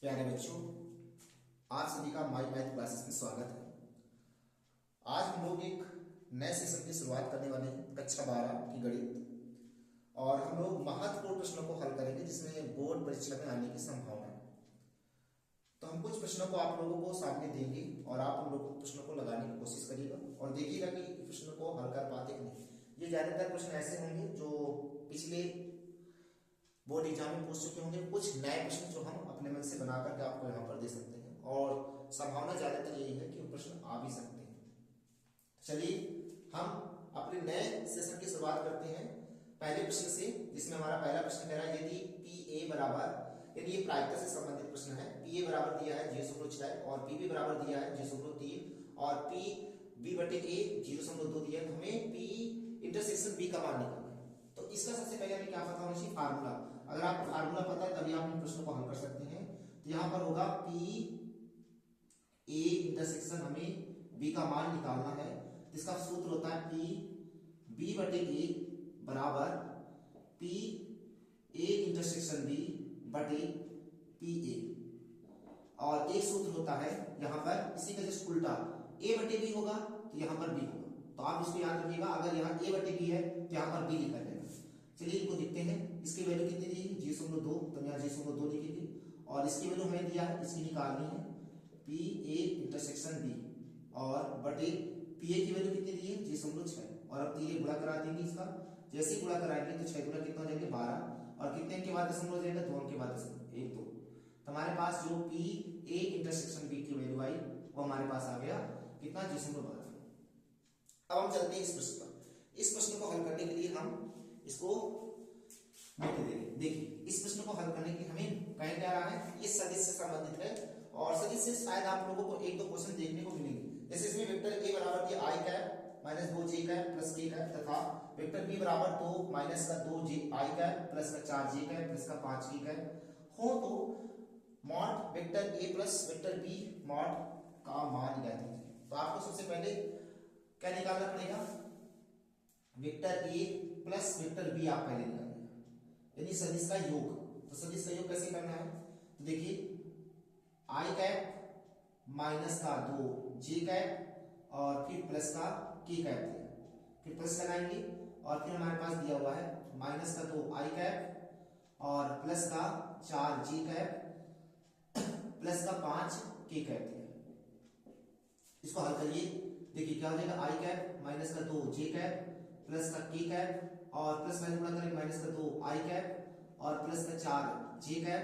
प्यारे बच्चों, आप सभी का माई मैथ क्लासेस में स्वागत है। आज हम लोग एक नए सेशन की शुरुआत करने वाले हैं, कक्षा 12 की गणित। और हम लोग महत्वपूर्ण प्रश्नों को हल करेंगे जिसमें बोर्ड परीक्षा में आने की संभावना है। तो हम कुछ प्रश्नों को आप लोगों को सामने देंगे और आप उन लोगों प्रश्नों को लगाने की कोशिश करिएगा और देखिएगा कि प्रश्न को हल कर पाते कि नहीं। ये ज्यादातर प्रश्न ऐसे होंगे जो पिछले बोर्ड एग्जाम में पूछ चुके होंगे, कुछ नए प्रश्न जो हम अपने मन से बना करके आपको यहाँ पर दे सकते हैं और संभावना ज्यादातर यही है कि वो प्रश्न आ भी सकते हैं। चलिए हम अपने नए सेशन की शुरुआत करते हैं पहले प्रश्न से, जिसमें हमारा पहला प्रश्न कह रहा है यदि पी ए बराबर, यदि ये प्रायिकता से संबंधित प्रश्न है। पी ए बराबर दिया है 0.6 और पी बी बराबर दिया है 0.3 और पी बी बटे ए 0.2 दिया है। तो हमें पी इंटरसेक्शन बी का मान निकालना है। तो इसका सबसे पहले हमें क्या पता होना चाहिए? फार्मूला। अगर आपको फार्मूला पता है तभी आप इन प्रश्नों को हल कर सकते हैं। तो यहां पर होगा पी ए इंटरसेक्शन हमें बी का मान निकालना है। इसका सूत्र होता है पी बी बटे ए बराबर पी ए इंटरसेक्शन बी बटे पी ए। और एक सूत्र होता है यहां पर इसी का जस्ट उल्टा, ए बटे बी होगा तो यहां पर बी होगा। तो आप इसको याद रखिएगा, अगर यहाँ ए बटे बी है तो यहाँ पर बी लिखा जाएगा। चलिए इनको देखते हैं। इसकी वैल्यू कितनी दी है? 0.2, तो यहाँ 0.2 लिखेंगे और इसकी वैल्यू हमें दिया है, इसकी निकालनी है पी ए इंटरसेक्शन बी और बटे पी ए की वैल्यू कितनी दी है? 0.6। और अब तीरे गुणा करा देंगे इसका। जैसे ही गुणा कराएंगे तो 6 गुणा कितना हो जाएंगे? 12 और कितने के बाद दशमलव हो जाएगा? 2 अंक के बाद दशमलव 1 2। तो हमारे पास जो पी ए इंटरसेक्शन बी की वैल्यू आई वो हमारे पास आ गया कितना? 0.12। अब हम चलते हैं इस प्रश्न पर। इस प्रश्न को हल करने के लिए हम इसको देखिए, इस प्रश्न को हल करने के लिए हमें कहीं क्या रहा है? इस सदिश से संबंधित है और सदिश से शायद आप लोगों को एक दो क्वेश्चन देखने को मिलेंगे। जैसे इसमें वेक्टर ए बराबर दिया आई कैप माइनस 2 जे कैप प्लस के कैप तथा वेक्टर बी बराबर 2 माइनस का 2 जे आई कैप प्लस का 4 जे कैप प्लस का 5 के कैप हो। तो mod vector A plus vector B mod का मान ज्ञात कीजिए। तो आपको सबसे पहले क्या निकालना पड़ेगा? Vector A plus vector B आप पहले निकालिएगा, यानी सदिश का योग। तो सदिश का योग कैसे करना है? तो देखिए आई कैप माइनस का 2 जे कैप और फिर प्लस का के कैप दिया, फिर प्लस लगाएंगे और फिर हमारे पास दिया हुआ है माइनस का 2 आई कैप और प्लस का 4 जे कैप प्लस का 5 के कैप दिया। इसको हल करिए, देखिए क्या हो जाएगा? आई कैप माइनस का 2 जे कैप प्लस का के कैप और प्लस माइनस गुणा करेंगे माइनस का 2 आई कैप और प्लस का 4 जे कैप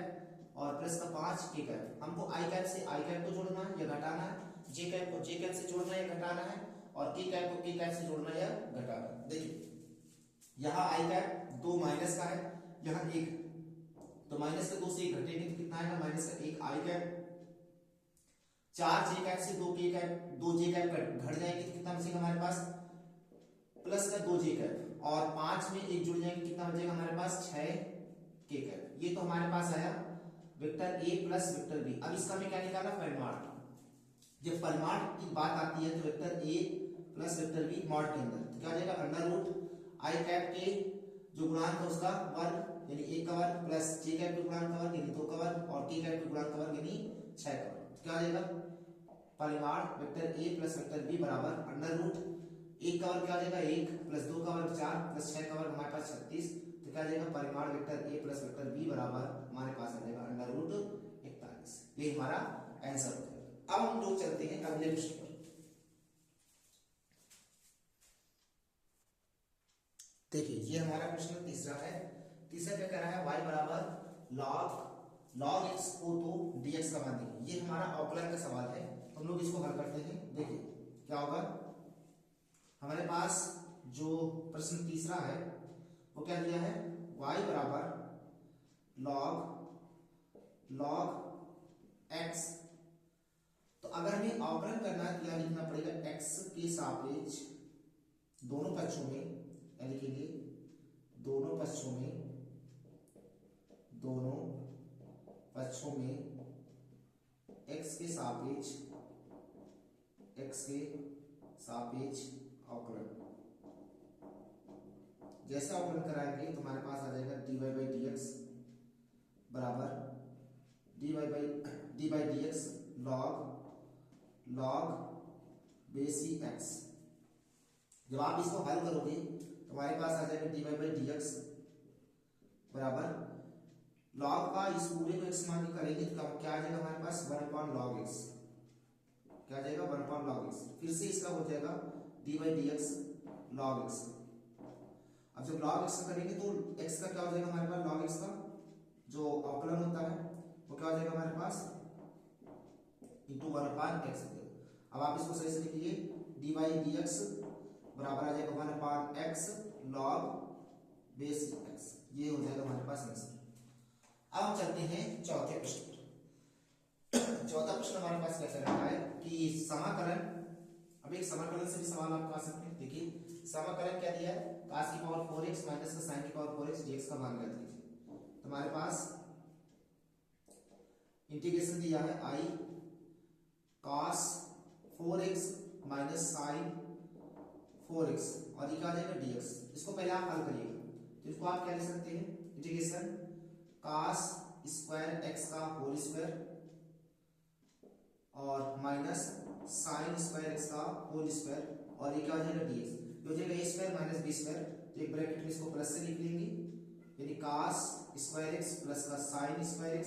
और प्लस का 5 के कैप। हमको आई कैप से आई कैप को जोड़ना है या घटाना है, जे कैप को जे कैप से जोड़ना है या घटाना है और के कैप को के कैप से जोड़ना है या घटाना है। देखिए यहाँ आई कैप 2 माइनस का है, यहाँ 1, तो माइनस का 2 से 1 घटेंगे तो कितना आएगा? माइनस का 1 आई कैप। 4 जे कैप से 2 के कैप, 2 जे कैप घट जाएंगे तो कितना बचेगा हमारे पास? प्लस का 2 जे कैप और 5 में 1 जुड़ जाएंगे, कितना बचेगा हमारे पास? 6 के कैप। ये तो हमारे पास आया vector A plus vector B. अब इसका हमें क्या निकालना? परिमाण। जब परिमाण की बात आती है तो vector A plus vector B mod के अंदर तो क्या हो जाएगा? अंडर रूट आई कैप के जो गुणांक है उसका वर्ग यानी 1 का वर्ग प्लस जे कैप के गुणांक का वर्ग यानी 2 का वर्ग और के कैप के गुणांक का वर्ग यानी 6 का वर्ग। क्या हो जाएगा? परिमाण vector A plus vector B बराबर अंडर रूट 1 का वर्ग क्या हो जाएगा? 1 प्लस 2 का वर्ग 4 प्लस 6 का वर्ग हमारे पास 36। तो क्या हो जाएगा? परिमाण vector A plus vector B बराबर हमारे पास आ जाएगा अंडर रूट 41। ये हमारा आंसर हो जाएगा। अब हम लोग चलते हैं अगले प्रश्न पर। देखिए ये हमारा प्रश्न तीसरा है। तीसरा क्या कह रहा है? y बराबर log x को तो dx का मान देखिए। ये हमारा अवकलन का सवाल है, हम लोग इसको हल करते हैं। देखिए क्या होगा हमारे पास जो प्रश्न तीसरा है वो क्या दिया है? y बराबर log x। तो अगर हमें अवकलन करना है तो क्या लिखना पड़ेगा? x के सापेक्ष दोनों पक्षों में, या लिखेंगे दोनों पक्षों में x के सापेक्ष अवकलन। जैसे अवकलन कराएंगे तो हमारे पास आ जाएगा dy बाई dx बराबर dy बाई जब आप इसको हल करोगे तो हमारे पास आ जाएगा dy बाई डी एक्स बराबर लॉग का इस पूरे को x मान के करेंगे तो क्या आ जाएगा हमारे पास 1 अपॉन लॉग x, क्या आ जाएगा 1 अपॉन लॉग x। फिर से इसका हो जाएगा dy by D x log x। अब जब log x का करेंगे तो x का क्या हो जाएगा हमारे पास, log x का जो अवकलन होता है वो क्या हो जाएगा हमारे पास इंटू 1 अपॉन x। अब आप इसको सही से लिखिए dy बाई डी एक्स बराबर आ जाएगा 1 upon x log base x, ये हो जाएगा हमारे पास आंसर। अब हम चलते हैं चौथे प्रश्न पर। चौथा प्रश्न हमारे पास कैसा रहता है कि समाकलन, अब एक समाकलन से भी सवाल आप कर सकते हैं। देखिए समाकलन क्या दिया है, cos की पावर 4x माइनस का sin की पावर 4x dx का मान ज्ञात कीजिए। तो हमारे पास इंटीग्रेशन दिया है i cos 4x minus sin 4x और ये क्या आ जाएगा dx। इसको पहले आप हल करिएगा तो इसको आप क्या लिख सकते हैं, इंटीग्रेशन cos स्क्वायर x का होल स्क्वायर और माइनस sin स्क्वायर x का होल स्क्वायर और ये क्या हो जाएगा dx। ये हो जाएगा a square minus b square, तो एक ब्रैकेट में इसको प्लस से लिख लेंगे यानी cos स्क्वायर x प्लस का sin स्क्वायर x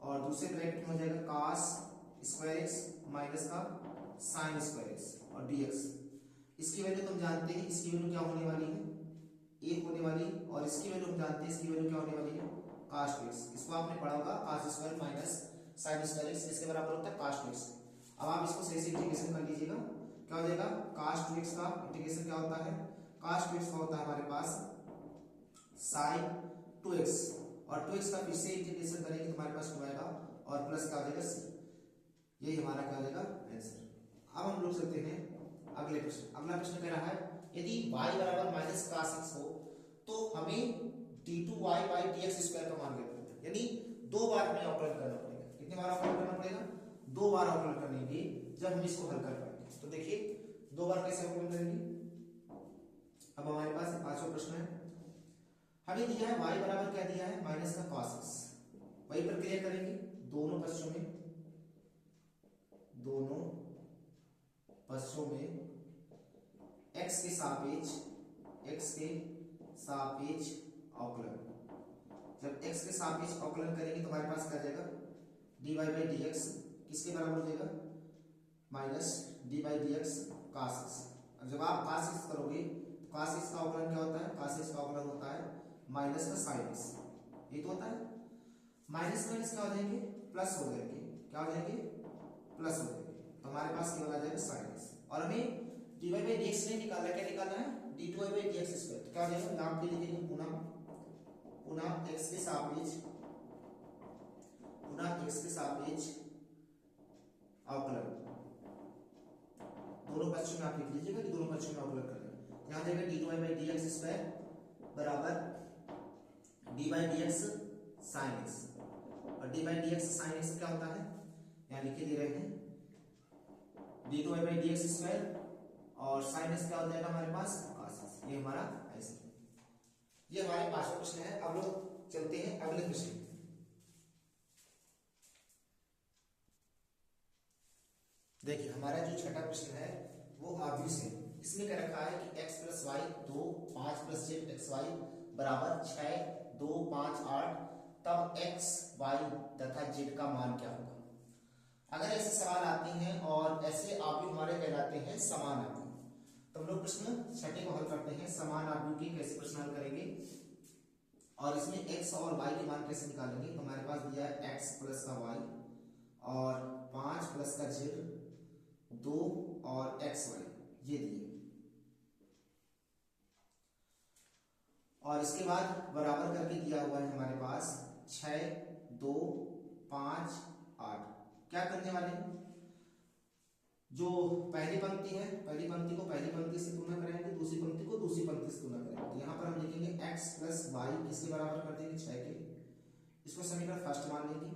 और दूसरे ब्रैकेट में हो जाएगा cos स्क्वायर x माइनस का sin स्क्वायर x और dx। इसकी वैल्यू तुम जानते हैं, इसकी वैल्यू क्या होने वाली है, 1 होने वाली, और इसकी वैल्यू हम जानते हैं, इसकी वैल्यू क्या होने वाली है cos 2x। इसको आपने पढ़ा होगा cos square minus sin square x इसके बराबर होता है cos 2x। अब आप इसको सही से इंटीग्रेशन कर लीजिएगा, क्या हो जाएगा cos 2x का इंटीग्रेशन क्या होता है, cos 2x का होता है हमारे पास sin 2x और 2x का फिर से इंटीग्रेशन करेंगे तो हमारे पास 2 आएगा और प्लस क्या हो जाएगा c, यही हमारा क्या हो जाएगा आंसर। अब हम लोग चलते हैं अगले प्रश्न। अगला प्रश्न कह रहा है यदि y बराबर माइनस cos x हो तो हमें d2y बाई dx स्क्वायर का मान ज्ञात करना है, यानी 2 बार हमें अवकलन करना पड़ेगा। कितनी बार अवकलन करना पड़ेगा, 2 बार अवकलन करेंगे जब हम इसको हल कर पाएंगे। तो देखिए 2 बार कैसे अवकलन करेंगे। अब हमारे पास पांचवा प्रश्न है, हमें दिया है y बराबर क्या दिया है माइनस का cos x, वही प्रक्रिया करेंगे दोनों पक्षों में x के सापेक्ष अवकलन। जब x के सापेक्ष अवकलन करेंगे तो हमारे पास क्या जाएगा dy बाई डी एक्स किसके बराबर हो जाएगा minus D by D x cos x। अब जब आप cos x करोगे तो cos x का अवकलन क्या होता है, cos x का अवकलन होता है माइनस का sin x, ये तो होता है माइनस माइनस क्या हो जाएंगे प्लस हो जाएंगे, क्या हो जाएंगे प्लस हो जाएंगे, तो हमारे पास केवल आ जाएगा sin x। और हमें dy बाई dx नहीं निकालना, क्या निकालना है d2y बाई dx स्क्वायर। तो क्या हो जाएगा नाम के लिखेंगे पुनः x के सापेक्ष अवकलन, दोनों पक्षों में आप लिख लीजिएगा कि दोनों पक्षों में अवकलन कर रहे हैं। यहां जाएगा d2y बाई dx स्क्वायर बराबर d by dx sin x और d by dx sin x क्या होता है यहां लिखे दे रहे हैं d2y बाई dx स्क्वायर और sin x क्या हो जाएगा हमारे पास cos x। ये हमारा आंसर है। ये हमारे पांचवा प्रश्न है। अब लोग चलते हैं अगले प्रश्न। देखिए हमारा जो छठा प्रश्न है वो आव्यूह है। इसमें क्या रखा है कि x plus Y 2 5 plus Z X Y बराबर 6 2 5 8 तब x y तथा z का मान क्या होगा। अगर ऐसे सवाल आते हैं और ऐसे आव्यूह हमारे कहलाते हैं समान आव्यूह, तो हम लोग प्रश्न छठे को हल करते हैं। समान आव्यूह के कैसे प्रश्न हल करेंगे और इसमें x और y के मान कैसे निकालेंगे। तो हमारे पास दिया है x प्लस का y और 5 प्लस का z 2 और xy ये दिए, और इसके बाद बराबर करके दिया हुआ है हमारे पास 6 2 5 8। क्या करने वाले हैं, जो पहली पंक्ति है पहली पंक्ति को पहली पंक्ति से तुलना करेंगे, दूसरी पंक्ति को दूसरी पंक्ति से तुलना करेंगे। तो यहाँ पर हम लिखेंगे x प्लस वाई किसके बराबर कर देंगे 6 के, इसको समीकरण फर्स्ट मान लेंगे।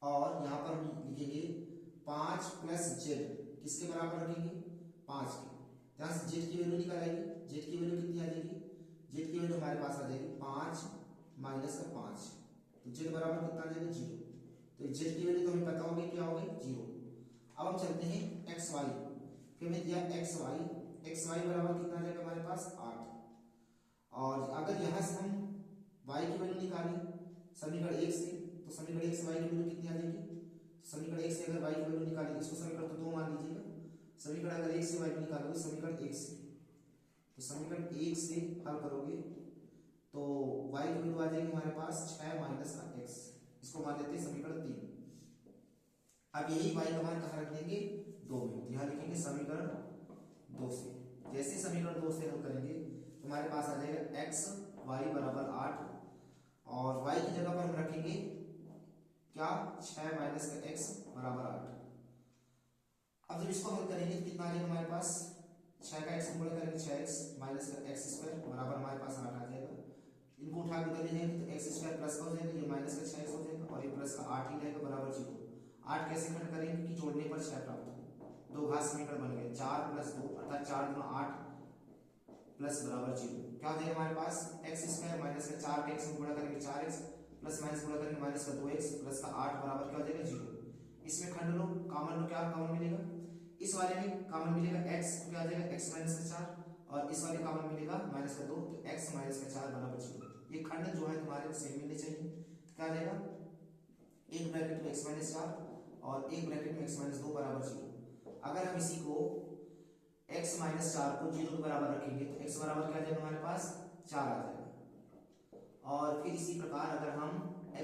और यहाँ पर हम लिखेंगे 5 प्लस जेड किसके बराबर रखेंगे 5 के। यहाँ से जेड की वैल्यू निकल आएगी, जेड की वैल्यू कितनी आ जाएगी, जेड की वैल्यू हमारे पास आ जाएगी 5 माइनस का 5, तो जेड बराबर कितना आ जाएगा 0। तो जेड की वैल्यू तो हमें पता होगी क्या होगी 0। अब हम चलते हैं एक्स वाई, फिर हमें दिया एक्स वाई बराबर कितना आ जाएगा हमारे पास 8। और अगर यहाँ से हम y की वैल्यू निकालें समीकरण 1 से, तो समीकरण 1 से y की वैल्यू कितनी आ जाएगी? समीकरण 1 से अगर y की वैल्यू निकालेंगे, इसको समीकरण तो 2 मान लीजिएगा, समीकरण अगर 1 से y की निकालोगे समीकरण 1 से, तो समीकरण 1 से हल करोगे तो y की वैल्यू आ जाएगी हमारे पास 6 माइनस का x, इसको मान लेते हैं समीकरण 3। अब यही y का मान कहाँ रख देंगे? 2 में, यहाँ लिखेंगे समीकरण 2 से। जैसे समीकरण 2 से हल करेंगे तो हमारे पास आ जाएगा x y बराबर 8 और y की जगह पर हम रखेंगे क्या? 6 माइनस का x बराबर 8। अब जब इसको हल करेंगे तो कितना आ जाएगा हमारे पास? 6 का x को गुणा करेंगे 6x माइनस का x स्क्वायर बराबर हमारे पास 8 आ जाएगा। इनको उठा के उधर ले जाएंगे तो x स्क्वायर प्लस का हो जाएगा, ये माइनस का 6x हो जाएगा और ये प्लस का 8 ही रहेगा बराबर 0। 8 कैसे खंड करेंगे कि जोड़ने पर 6 प्राप्त हो, दो घात समीकरण बन गए, 4 प्लस 2 अर्थात 4 गुना 8 प्लस बराबर 0। क्या हो जाएगा हमारे पास? एक्स स्क्वायर माइनस का 4 के x में गुणा करेंगे 4x प्लस माइनस गुणा करेंगे माइनस का 2x प्लस का 8 बराबर क्या हो जाएगा 0। इसमें खंड लो, कॉमन लो, क्या कॉमन मिलेगा? इस वाले में कॉमन मिलेगा x, क्या आ जाएगा x माइनस का 4 और इस वाले कॉमन मिलेगा माइनस का 2, तो x माइनस का 4 बराबर 0। ये खंड जो है तुम्हारे सेम मिलने चाहिए, तो क्या आ जाएगा? एक ब्रैकेट में x माइनस 4 और एक ब्रैकेट में x माइनस 2 बराबर 0। अगर हम इसी को x माइनस 4 को 0 के बराबर रखेंगे तो x बराबर क्या आ जाएगा हमारे पास? 4 आ जाएगा। और फिर इसी प्रकार अगर हम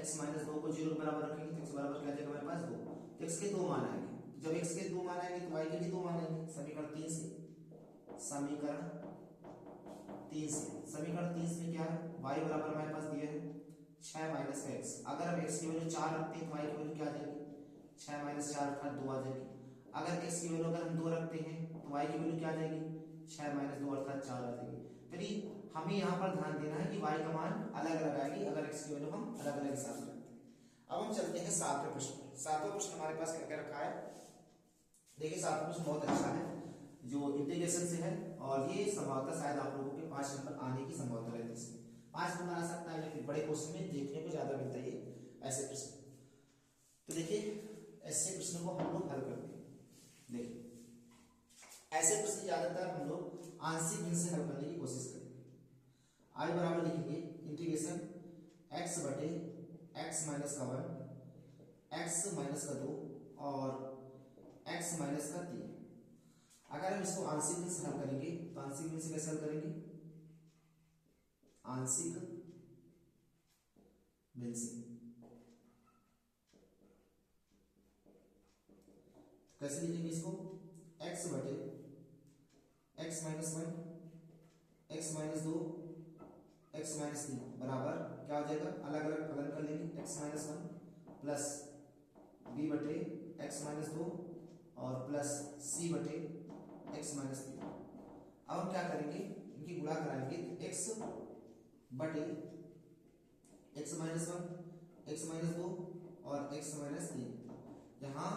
x माइनस 2 को 0 के बराबर रखेंगे तो x बराबर क्या आ जाएगा हमारे पास? 2। तो x के 2 मान आएंगे, जब x के 2 मान आएंगे तो y के भी 2 मान आएंगे समीकरण 3 से। समीकरण 3 से, समीकरण 3 में क्या है? y बराबर हमारे पास दिया है 6 माइनस का x। अगर हम x की वैल्यू 4 रखते हैं तो y की वैल्यू क्या आ जाएगी? 6 माइनस 4 अर्थात 2 आ जाएगी। अगर x की वैल्यू अगर हम 2 रखते हैं तो y की वैल्यू क्या आ जाएगी? 6 माइनस 2 अर्थात 4 आ जाएगी। फिर हमें यहाँ पर ध्यान देना है कि y का मान अलग अलग आएगी अगर x की वैल्यू हम अलग अलग हिसाब से रखते हैं। अब हम चलते हैं 7वें प्रश्न। 7वां प्रश्न हमारे पास क्या क्या रखा है? देखिए 7वां प्रश्न बहुत अच्छा है, जो इंटीग्रेशन से है और ये संभवतः शायद आप लोगों के 5 नंबर आने की संभावना रहती है। 5 नंबर आ सकता है, लेकिन बड़े क्वेश्चन में देखने को ज्यादा मिलता है ऐसे प्रश्न। तो देखिए ऐसे प्रश्नों को हम लोग हल करते हैं। देखिए ऐसे प्रश्न ज्यादातर हम लोग आंशिक भिन्न से हल करने की कोशिश करेंगे। आई बराबर लिखेंगे इंटीग्रेशन x बटे x माइनस का 1 x माइनस का 2 और x माइनस का 3। अगर हम इसको आंशिक भिन्न से हल करेंगे तो आंशिक भिन्न से कैसे हल करेंगे? आंशिक भिन्न से कैसे लिखेंगे इसको? x बटे x minus 1 x minus 2 x minus 3 बराबर क्या हो जाएगा? अलग अलग फलन कर लेंगे, x माइनस 1 प्लस b बटे x माइनस 2 और प्लस c बटे x माइनस 3। अब हम क्या करेंगे? इनकी गुणा कराएंगे तो x बटे x माइनस 1 x माइनस 2 और x माइनस 3। यहाँ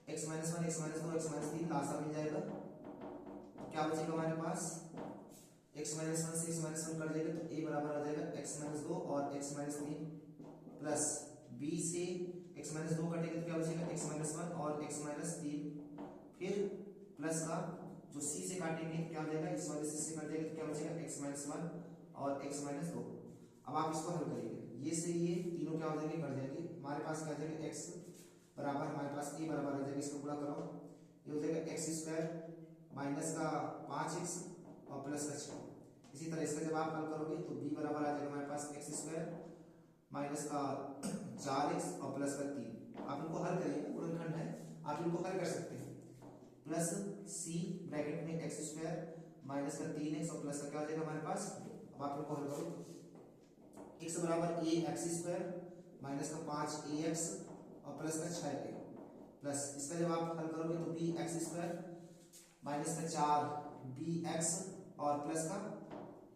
x minus 1 x minus 2 x minus 3 लासा मिल जाएगा, तो क्या बचेगा हमारे पास? x माइनस 1 से x माइनस 1 कट जाएगा तो a बराबर आ जाएगा x माइनस 2 और x माइनस 3 प्लस b से x माइनस 2 कटेगा तो क्या बचेगा? x माइनस 1 और x माइनस 3 फिर प्लस का जो c से काटेंगे क्या हो जाएगा? इस वाले c से कट जाएगा तो क्या बचेगा? x माइनस 1 और x माइनस 2। अब आप इसको हल करिएगा, ये से ये तीनों क्या हो जाएंगे? कट जाएंगे। हमारे पास क्या आ जाएगा? x बराबर हमारे पास a बराबर आ जाएगा, इसको गुणा करो, ये हो जाएगा x स्क्वायर माइनस का 5x और प्लस का 6। इसी तरह इसका जब आप हल करोगे तो b बराबर आ जाएगा हमारे पास x स्क्वायर माइनस का 4x और प्लस का 3। आप इनको हल करिए, गुणनखंड है, आप इनको हल कर सकते हैं। प्लस c ब्रैकेट में x स्क्वायर माइनस का 3x और प्लस का क्या हो जाएगा हमारे पास? अब आप इनको हल करो, x बराबर a x स्क्वायर माइनस का 5ax और प्लस का 6a प्लस इसका जब आप हल करोगे तो b x स्क्वायर माइनस का 4bx और प्लस का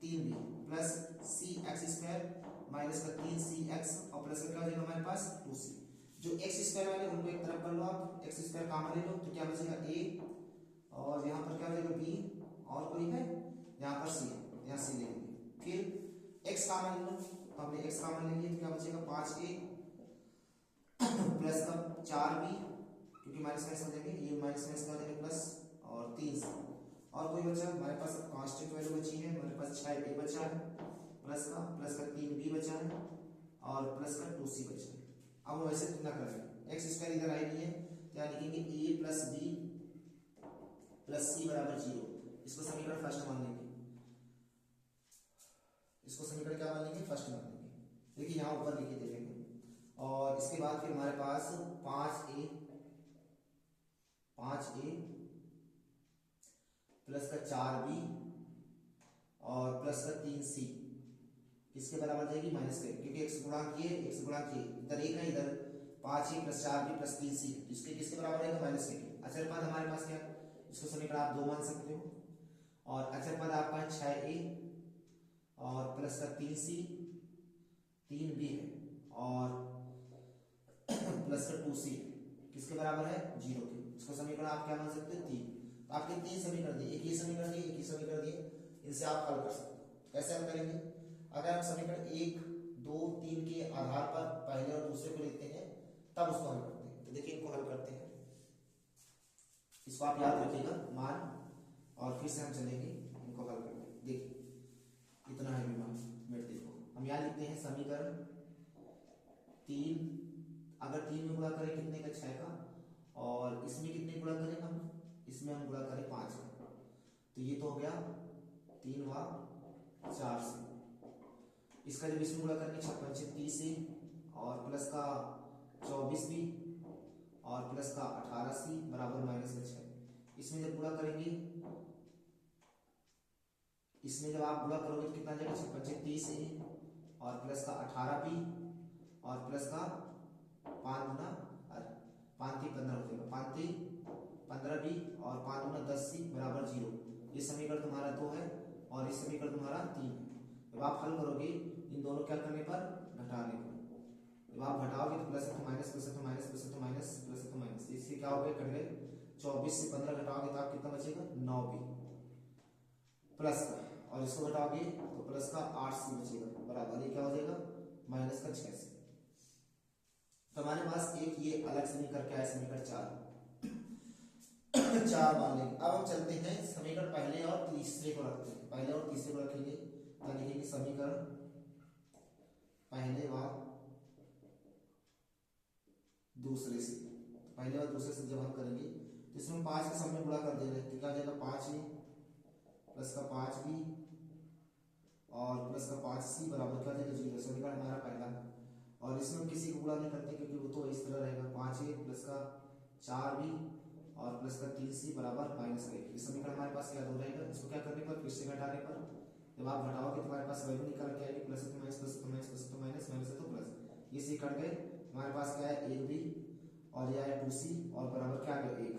3b plus c x square minus का 3cx और प्लस का क्या हो जाएगा हमारे पास? 2c। जो x स्क्वायर वाले उनको एक तरफ कर लो, आप x स्क्वायर कॉमन ले लो तो क्या बचेगा? a और यहाँ पर क्या हो जाएगा? b और कोई है यहाँ पर c, यहाँ c ले लेंगे। फिर x कॉमन ले लो तो हमने x कॉमन ले लिया तो क्या बचेगा? 5a प्लस का 4b क्योंकि माइनस माइनस हो जाएंगे, ये माइनस माइनस का हो जाएगा प्लस और 3c। और कोई बचा हमारे पास कांस्टेंट वैल्यू बची है, हमारे पास 6a बचा है प्लस का 3b बचा है और प्लस का 2c बचा है। अब हम ऐसे तुलना करेंगे, एक्स स्क्वायर इधर आई नहीं है तो यहाँ लिखेंगे a plus b plus c बराबर 0। इसको समीकरण फर्स्ट मान लेंगे, इसको समीकरण क्या मान लेंगे, फर्स्ट मान लेंगे। देखिए यहाँ ऊपर लिखे देखेंगे और इसके बाद फिर हमारे पास 5a प्लस का 4b और प्लस का 3c किसके बराबर जाएगी, माइनस के, क्योंकि x गुणा किए इधर एक है, इधर 5a plus 4b plus 3c इसके किसके बराबर रहेगा, माइनस के। अचर पद हमारे पास क्या, इसको समीकरण आप 2 मान सकते हो और अचर पद आपका 6a और प्लस का 3c 3b है और प्लस का 2c किसके बराबर है, 0 के। इसको समीकरण आप क्या मान सकते हो, 3। तो आपके 3 समीकरण दिए, एक ही समीकरण दिए, इनसे आप हल कर सकते हो। कैसे हल करेंगे, अगर हम समीकरण 1 2 3 के आधार पर पहले और दूसरे को लेते हैं तब उसको हल करते हैं। तो देखिए इनको हल करते हैं, इसको आप याद रखिएगा मान, और फिर से हम चलेंगे इनको हल करते हैं। देखिए इतना है मान, देखो हम यहाँ लिखते हैं समीकरण 3, अगर 3 में गुणा करें कितने का, 6 का, और इसमें कितने गुणा करें हम, इसमें हम गुणा करें 5 का, तो ये तो हो गया 3 व 4 से। इसका जब इसमें गुणा करेंगे 6 पंचे 30 और प्लस का 24b और प्लस का 18c बराबर माइनस का 6। इसमें जब गुणा करेंगे, इसमें जब आप गुणा करोगे तो कितना जाएगा, 6 पंचे 30 और प्लस का 18b और प्लस का 5 गुना 5 3 15 हो जाएगा, 5 3 15b और 5 गुना 10c बराबर 0। ये समीकरण तुम्हारा 2 है और ये समीकरण तुम्हारा 3 है। जब आप हल करोगे इन दोनों क्या करने पर, घटाने पर, जब आप घटाओगे तो प्लस है तो माइनस, प्लस है तो माइनस, प्लस है तो माइनस, प्लस है तो माइनस, इससे क्या हो गया, कट गए। 24 से 15 घटाओगे तो आप कितना बचेगा, 9b प्लस का, और इसको घटाओगे तो प्लस का 8c बचेगा बराबर, ये क्या हो जाएगा, माइनस का 6c। तो हमारे पास एक ये अलग समीकरण क्या है, समीकरण 4 मान लेंगे। अब हम चलते हैं समीकरण पहले और तीसरे को रखते हैं, पहले और तीसरे को रखेंगे तो लिखेंगे समीकरण पहले व दूसरे से। पहले और दूसरे से जब हम करेंगे तो इसमें 5 के सामने गुणा कर दे रहे हैं तो क्या जाएगा, 5a प्लस का 5b और प्लस का 5c बराबर क्या जाएगा, 0। समीकरण हमारा पहला, और इसमें किसी को गुणा नहीं करते क्योंकि वो तो इस तरह रहेगा, 5a प्लस का 4b और प्लस का 3c बराबर माइनस का 1। इस समीकरण हमारे पास क्या दो रहेगा, इसको क्या करने पर, फिर से घटाने पर, जब आप घटाओगे तो तुम्हारे पास वैल्यू निकल के आएगी, प्लस है तो माइनस, प्लस है तो माइनस, प्लस है तो माइनस, माइनस है तो प्लस, ये सी कट गए। हमारे पास क्या है, 1b और ये आया 2c और बराबर क्या आ गया, 1।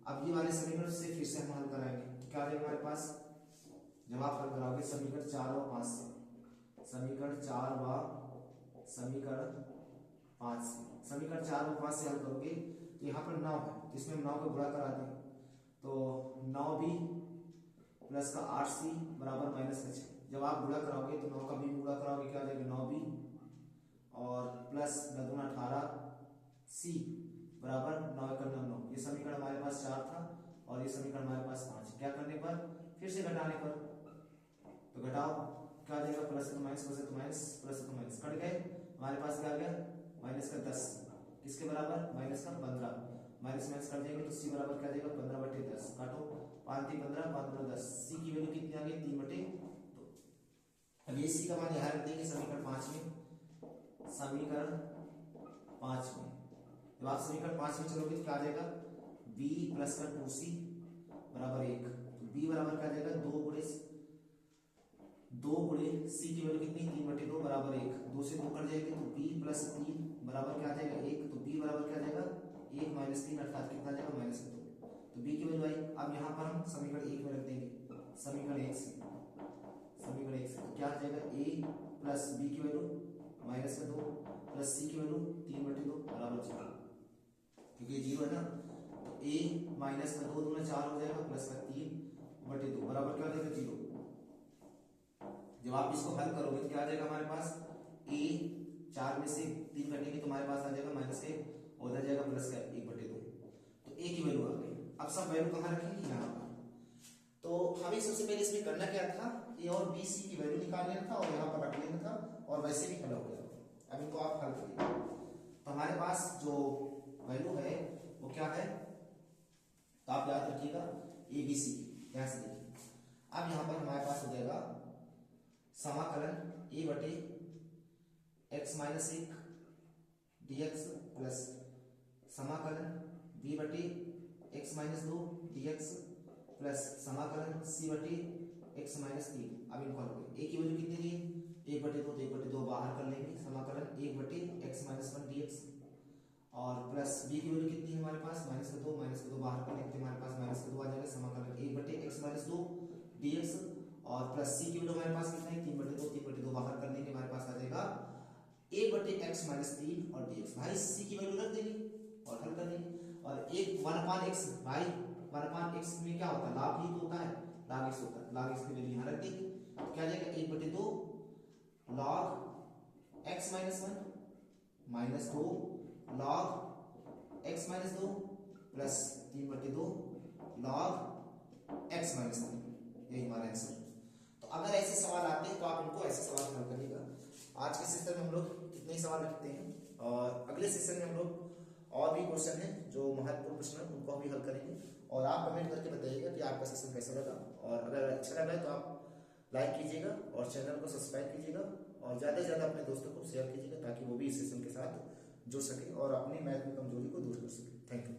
अब ये वाले समीकरण से फिर से हम हल कराएंगे तो क्या आ जाएगा हमारे पास, जब आप हल कराओगे समीकरण 4 व 5 से, समीकरण 4 व समीकरण 5 से, समीकरण 4 व 5 से हल करोगे तो यहाँ पर 9 है तो इसमें हम 9 को गुणा कराते हैं तो 9b प्लस का 8c बराबर माइनस का 6। जब आप गुणा कराओगे तो 9 का b गुणा कराओगे क्या आ जाएगा, 9b और प्लस 9 दूना 18c बराबर 9 का 9। ये समीकरण हमारे पास 4 था और ये समीकरण हमारे पास 5। क्या करने पर, फिर से घटाने पर, तो घटाओ क्या आ जाएगा, प्लस है तो माइनस, प्लस है तो माइनस, प्लस है तो माइनस, कट गए। हमारे पास क्या आ गया, माइनस का 10 किसके बराबर, माइनस का 15, माइनस माइनस कर देंगे तो c बराबर क्या आ जाएगा, 15/10, काटो 5 3 15 5 2 10, c की वैल्यू कितनी आ गई, 3/2। अब ये c का मान यहाँ रख देंगे समीकरण 5 में, समीकरण 5 में जब आप समीकरण 5 में चलोगे तो क्या आ जाएगा, b प्लस का 2c बराबर 1। तो b बराबर क्या आ जाएगा, 2 गुणे c की वैल्यू कितनी, 3/2 बराबर 1, 2 से 2 कट जाएगी तो b प्लस 3 बराबर क्या आ जाएगा, 1। तो b बराबर क्या आ जाएगा, 1 माइनस 3 अर्थात कितना आ जाएगा, माइनस 2। तो b की वैल्यू आई। अब यहाँ पर हम समीकरण 1 में रख देंगे, समीकरण 1 से क्या आ जाएगा, a प्लस b की वैल्यू माइनस का 2 प्लस c की वैल्यू 3/2 बराबर 0, क्योंकि 0 है ना। तो a माइनस का 2 दूना 4 हो जाएगा प्लस का 3/2 बराबर क्या हो जाएगा, 0। जब आप इसको हल करोगे तो क्या आ जाएगा हमारे पास, a 4 में से 3 कटेंगे तो हमारे पास आ जाएगा -1 और उधर जाएगा प्लस का 1/2। तो a की वैल्यू आ गई। अब सब वैल्यू कहाँ रखेंगे, यहाँ पर। तो हमें सबसे पहले इसमें करना क्या था, ए और बी सी की वैल्यू निकाल लेना था और यहाँ पर रख लेना था और वैसे भी हल हो गया। अब इनको आप हल करिए। तो हमारे पास जो वैल्यू है वो क्या है, तो आप याद रखिएगा ए बी सी, ध्यान से देखिए। अब यहाँ पर हमारे पास हो जाएगा समाकलन ए बटे एक्स माइनस एक डी एक्स प्लस समाकलन बी बटे एक्स माइनस दो डी एक्स प्लस समाकलन सी बटे एक्स माइनस तीन। अब इनको हल करें। ए की वैल्यू कितनी दी है, एक बटे दो, तो एक बटे दो बाहर कर लेंगे, समाकलन एक बटे x minus one D x और प्लस बी की वैल्यू कितनी है हमारे पास, माइनस का दो बाहर कर लेंगे, हमारे पास माइनस का दो आ जाएगा, समाकलन एक बटे एक्स माइनस दो डी एक्स और प्लस सी की वैल्यू हमारे पास कितना है, तीन बटे दो बाहर कर लेंगे, हमारे पास आ जाएगा एक बटे एक्स माइनस तीन और डी एक्स। भाई सी की वैल्यू रख देंगे और हल कर देंगे। और एक वन अपान एक्स, भाई वन अपान एक्स में क्या होता है, लाभ ही तो होता है, log x होता है, log x की वैल्यू यहाँ रख देंगे। तो क्या आ जाएगा, एक बटे दो log x minus one minus दो log x माइनस दो प्लस तीन बटे दो log x माइनस वन, यही हमारा आंसर। तो अगर ऐसे सवाल आते हैं तो आप इनको ऐसे सवाल हल करिएगा। आज के सेशन में हम लोग इतने ही सवाल रखते हैं और अगले सेशन में हम लोग और भी क्वेश्चन हैं जो महत्वपूर्ण प्रश्न है उनको भी हल करेंगे। और आप कमेंट करके बताइएगा कि आपका सेशन कैसा लगा, और अगर अच्छा लगा तो आप लाइक कीजिएगा और चैनल को सब्सक्राइब कीजिएगा और ज़्यादा से ज़्यादा अपने दोस्तों को शेयर कीजिएगा ताकि वो भी इस सेशन के साथ जुड़ सके और अपनी मैथ में कमजोरी को दूर कर सके। Thank you.